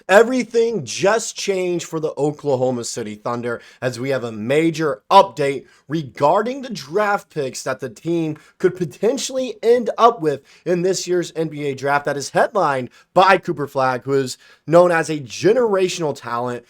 Everything just changed for the Oklahoma City Thunder as we have a major update regarding the draft picks that the team could potentially end up with in this year's NBA draft that is headlined by Cooper Flagg, who is known as a generational talent.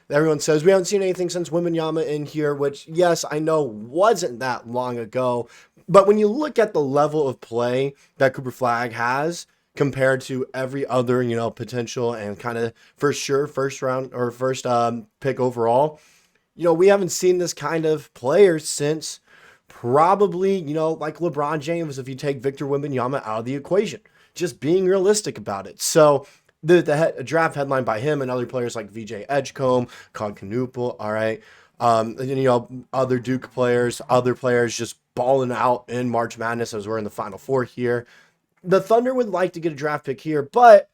Everyone says we haven't seen anything since Wembanyama in here, which, yes, I know wasn't that long ago. But when you look at the level of play that Cooper Flagg has, compared to every other, potential and kind of for sure first round or first pick overall, we haven't seen this kind of player since probably, like LeBron James, if you take Victor Wembanyama out of the equation, just being realistic about it. So the draft headline by him and other players like VJ Edgecombe, Cog Canoopel, all right. Other Duke players, other players just balling out in March Madness as we're in the Final Four here. The Thunder would like to get a draft pick here, but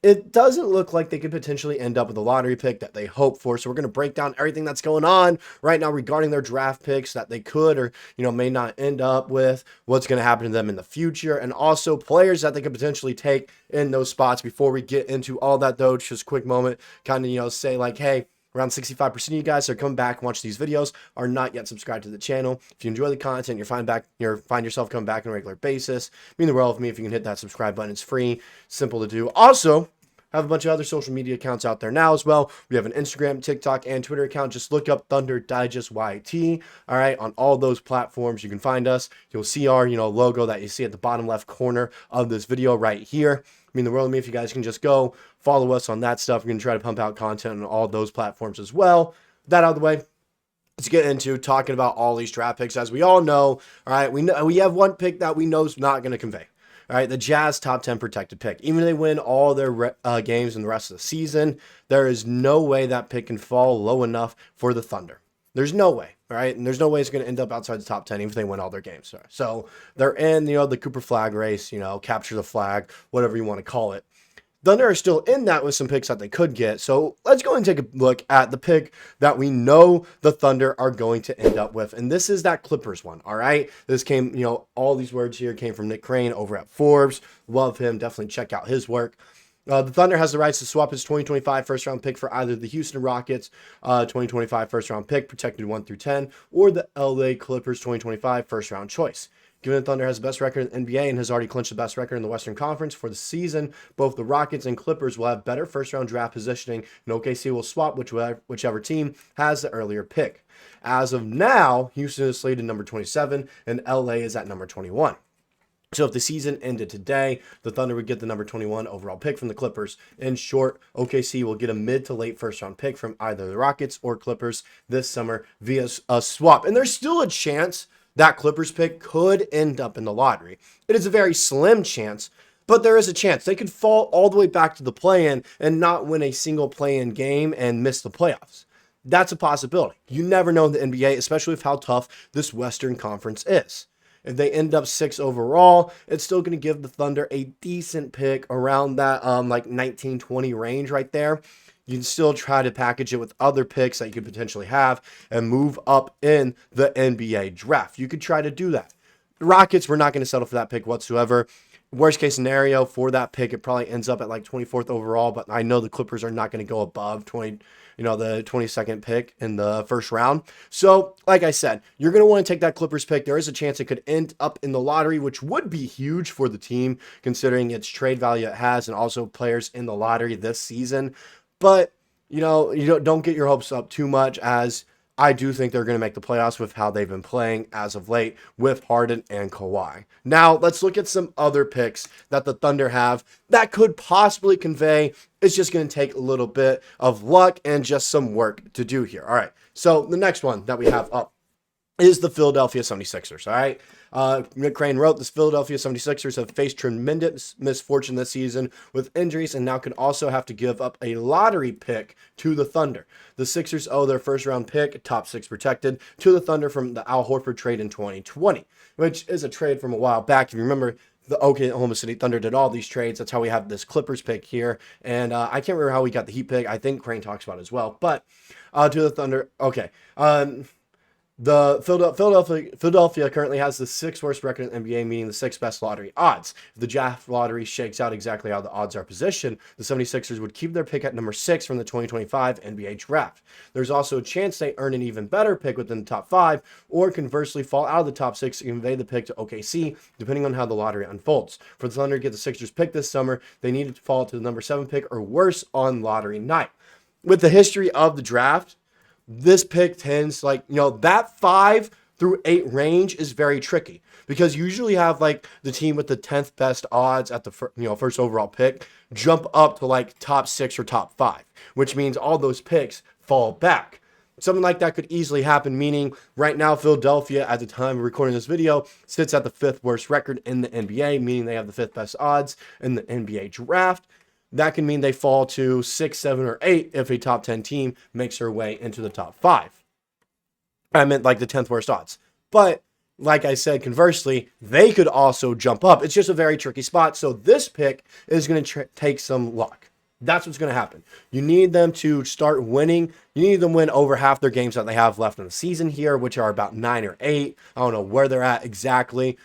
it doesn't look like they could potentially end up with a lottery pick that they hope for. So we're going to break down everything that's going on right now regarding their draft picks that they could or, may not end up with, what's going to happen to them in the future, and also players that they could potentially take in those spots. Before we get into all that, though, just a quick moment, kind of, say like, hey, around 65% of you guys that are coming back and watch these videos are not yet subscribed to the channel. If you enjoy the content, you find yourself coming back on a regular basis, mean the world of me if you can hit that subscribe button. It's free, simple to do. Also, have a bunch of other social media accounts out there now as well. We have an Instagram, TikTok, and Twitter account. Just look up Thunder Digest YT. All right, on all those platforms, you can find us. You'll see our, logo that you see at the bottom left corner of this video right here. Mean the world to me if you guys can just go follow us on that stuff. We're going to try to pump out content on all those platforms as well. With that out of the way, let's get into talking about all these draft picks. As we all know, all right, we have one pick that we know is not going to convey. All right, the Jazz top 10 protected pick. Even if they win all their games in the rest of the season, there is no way that pick can fall low enough for the Thunder. There's no way, all right? And there's no way it's going to end up outside the top 10 even if they win all their games. So they're in, the Cooper Flag race, capture the flag, whatever you want to call it. Thunder are still in that with some picks that they could get. So let's go and take a look at the pick that we know the Thunder are going to end up with. And this is that Clippers one, all right? This came, all these words here came from Nick Crane over at Forbes. Love him. Definitely check out his work. The Thunder has the rights to swap his 2025 first-round pick for either the Houston Rockets 2025 first-round pick, protected 1 through 10, or the LA Clippers 2025 first-round choice. Given the Thunder has the best record in the NBA and has already clinched the best record in the Western Conference for the season, both the Rockets and Clippers will have better first-round draft positioning, and OKC will swap whichever team has the earlier pick. As of now, Houston is slated number 27, and LA is at number 21. So if the season ended today, the Thunder would get the number 21 overall pick from the Clippers. In short, OKC will get a mid to late first-round pick from either the Rockets or Clippers this summer via a swap. And there's still a chance that Clippers pick could end up in the lottery. It is a very slim chance, but there is a chance. They could fall all the way back to the play-in and not win a single play-in game and miss the playoffs. That's a possibility. You never know in the NBA, especially with how tough this Western Conference is. If they end up 6 overall, it's still going to give the Thunder a decent pick around that 19-20 range right there. You can still try to package it with other picks that you could potentially have and move up in the NBA draft. You could try to do that. The Rockets, we're not going to settle for that pick whatsoever. Worst case scenario for that pick, it probably ends up at 24th overall, but I know the Clippers are not going to go above the 22nd pick in the first round. So, like I said, you're going to want to take that Clippers pick. There is a chance it could end up in the lottery, which would be huge for the team, considering its trade value it has and also players in the lottery this season. But, don't get your hopes up too much, as I do think they're going to make the playoffs with how they've been playing as of late with Harden and Kawhi. Now, let's look at some other picks that the Thunder have that could possibly convey. It's just going to take a little bit of luck and just some work to do here. All right, so the next one that we have up is the Philadelphia 76ers, all right? Nick Crane wrote, the Philadelphia 76ers have faced tremendous misfortune this season with injuries and now could also have to give up a lottery pick to the Thunder. The Sixers owe their first-round pick, top 6 protected, to the Thunder from the Al Horford trade in 2020, which is a trade from a while back. If you remember, the Oklahoma City Thunder did all these trades. That's how we have this Clippers pick here. And I can't remember how we got the Heat pick. I think Crane talks about it as well. But to the Thunder, okay. The Philadelphia currently has the sixth worst record in the NBA, meaning the sixth best lottery odds. If the draft lottery shakes out exactly how the odds are positioned, the 76ers would keep their pick at number 6 from the 2025 NBA draft. There's also a chance they earn an even better pick within the top 5, or conversely fall out of the top 6 and convey the pick to OKC, depending on how the lottery unfolds. For the Thunder to get the Sixers pick this summer, they needed to fall to the number 7 pick or worse on lottery night. With the history of the draft, this pick tends that 5 through 8 range is very tricky because you usually have the team with the 10th best odds at the first overall pick jump up to top 6 or top 5, which means all those picks fall back. Something like that could easily happen, meaning right now Philadelphia at the time of recording this video sits at the 5th worst record in the NBA, meaning they have the 5th best odds in the NBA draft. That can mean they fall to 6, 7, or 8 if a top 10 team makes their way into the top 5. I meant the 10th worst odds. But like I said, conversely, they could also jump up. It's just a very tricky spot. So this pick is going to take some luck. That's what's going to happen. You need them to start winning. You need them to win over half their games that they have left in the season here, which are about 9 or 8. I don't know where they're at exactly.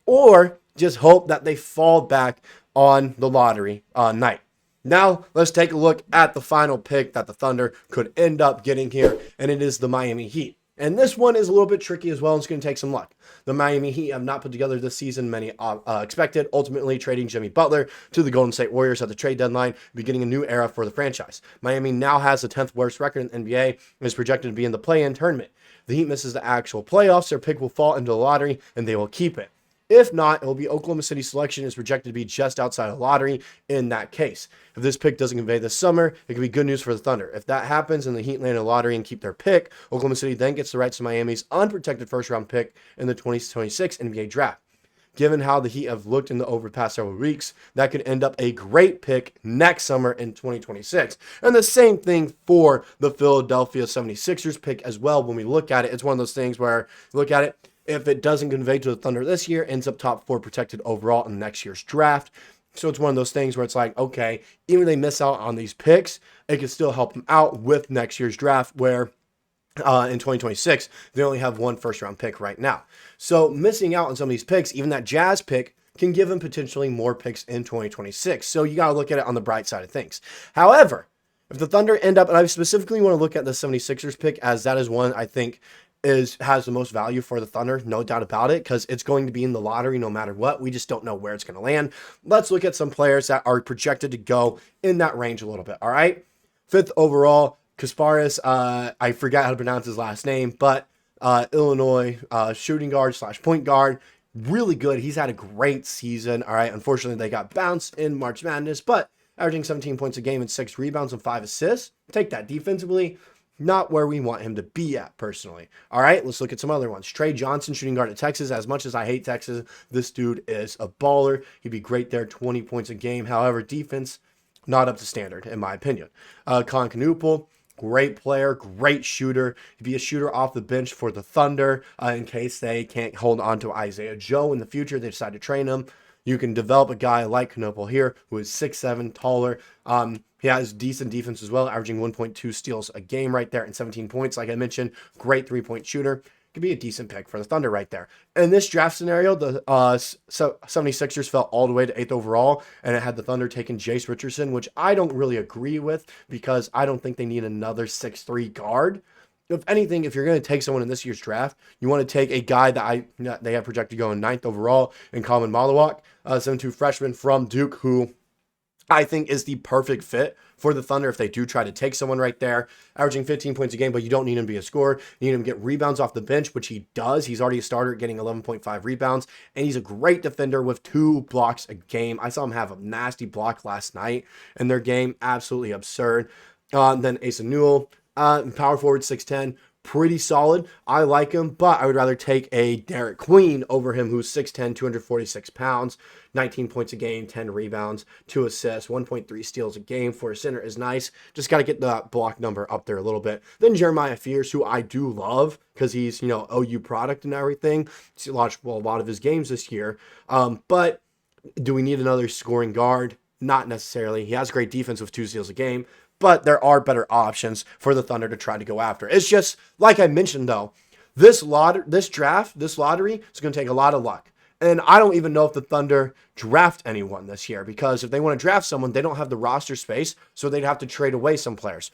Or just hope that they fall back on the lottery night. Now, let's take a look at the final pick that the Thunder could end up getting here, and it is the Miami Heat. And this one is a little bit tricky as well, and it's going to take some luck. The Miami Heat have not put together this season many expected, ultimately trading Jimmy Butler to the Golden State Warriors at the trade deadline, beginning a new era for the franchise. Miami now has the 10th worst record in the NBA and is projected to be in the play-in tournament. If the Heat misses the actual playoffs, their pick will fall into the lottery, and they will keep it. If not, it will be Oklahoma City's selection is projected to be just outside of the lottery in that case. If this pick doesn't convey this summer, it could be good news for the Thunder. If that happens and the Heat land in the lottery and keep their pick, Oklahoma City then gets the rights to Miami's unprotected first-round pick in the 2026 NBA draft. Given how the Heat have looked in the over the past several weeks, that could end up a great pick next summer in 2026. And the same thing for the Philadelphia 76ers pick as well. When we look at it, it's one of those things where you look at it, if it doesn't convey to the Thunder this year, ends up top 4 protected overall in next year's draft. So it's one of those things where it's okay, even if they miss out on these picks, it can still help them out with next year's draft where in 2026, they only have one first-round pick right now. So missing out on some of these picks, even that Jazz pick, can give them potentially more picks in 2026. So you got to look at it on the bright side of things. However, if the Thunder end up, and I specifically want to look at the 76ers pick as that is one I think has the most value for the Thunder, no doubt about it, because it's going to be in the lottery no matter what. We just don't know where it's going to land. Let's look at some players that are projected to go in that range a little bit, all right? 5th overall, Kasparis, I forgot how to pronounce his last name, but Illinois shooting guard / point guard, really good. He's had a great season, all right? Unfortunately, they got bounced in March Madness, but averaging 17 points a game and 6 rebounds and 5 assists. Take that defensively. Not where we want him to be at, personally. All right, let's look at some other ones. Trey Johnson, shooting guard at Texas. As much as I hate Texas, this dude is a baller. He'd be great there, 20 points a game. However, defense, not up to standard, in my opinion. Con Canupel, great player, great shooter. He'd be a shooter off the bench for the Thunder in case they can't hold on to Isaiah Joe in the future. They decide to train him. You can develop a guy like Canupel here who is 6'7", taller. He has decent defense as well, averaging 1.2 steals a game right there and 17 points. Like I mentioned, great three-point shooter. Could be a decent pick for the Thunder right there. In this draft scenario, the 76ers fell all the way to 8th overall, and it had the Thunder taking Jace Richardson, which I don't really agree with because I don't think they need another 6'3" guard. If anything, if you're going to take someone in this year's draft, you want to take a guy that they have projected to go in 9th overall in Coleman Malawak, 7'2" freshman from Duke, who I think is the perfect fit for the Thunder if they do try to take someone right there, averaging 15 points a game, but you don't need him to be a scorer. You need him to get rebounds off the bench, which he does. He's already a starter getting 11.5 rebounds, and he's a great defender with 2 blocks a game. I saw him have a nasty block last night in their game. Absolutely absurd. Then Asa Newell, power forward, 6'10", pretty solid. I like him, but I would rather take a Derek Queen over him, who's 6'10", 246 pounds, 19 points a game, 10 rebounds, 2 assists, 1.3 steals a game for a center is nice. Just got to get the block number up there a little bit. Then Jeremiah Fears, who I do love because he's, OU product and everything. He's watched a lot of his games this year. But do we need another scoring guard? Not necessarily. He has great defense with 2 steals a game, but there are better options for the Thunder to try to go after. It's just, like I mentioned, though, this lottery is going to take a lot of luck. And I don't even know if the Thunder draft anyone this year, because if they want to draft someone, they don't have the roster space, so they'd have to trade away some players.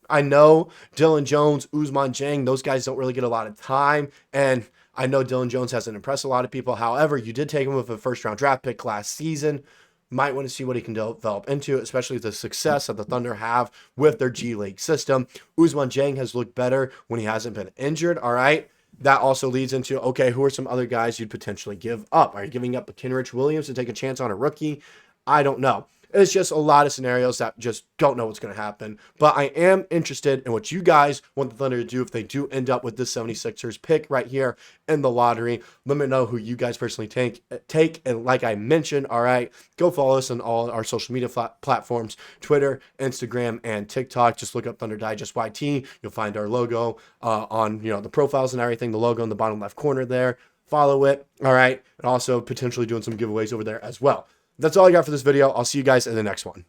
I know Dylan Jones, Ousmane Dieng, those guys don't really get a lot of time, and I know Dylan Jones hasn't impressed a lot of people. However, you did take him with a first-round draft pick last season. Might want to see what he can develop into, especially the success that the Thunder have with their G League system. Ousmane Dieng has looked better when he hasn't been injured, all right? That also leads into, okay, who are some other guys you'd potentially give up? Are you giving up a Kenrich Williams to take a chance on a rookie? I don't know. It's just a lot of scenarios that just don't know what's going to happen. But I am interested in what you guys want the Thunder to do if they do end up with this 76ers pick right here in the lottery. Let me know who you guys personally take. And like I mentioned, all right, go follow us on all our social media platforms, Twitter, Instagram, and TikTok. Just look up Thunder Digest YT. You'll find our logo on the profiles and everything, the logo in the bottom left corner there. Follow it, all right? And also potentially doing some giveaways over there as well. That's all I got for this video. I'll see you guys in the next one.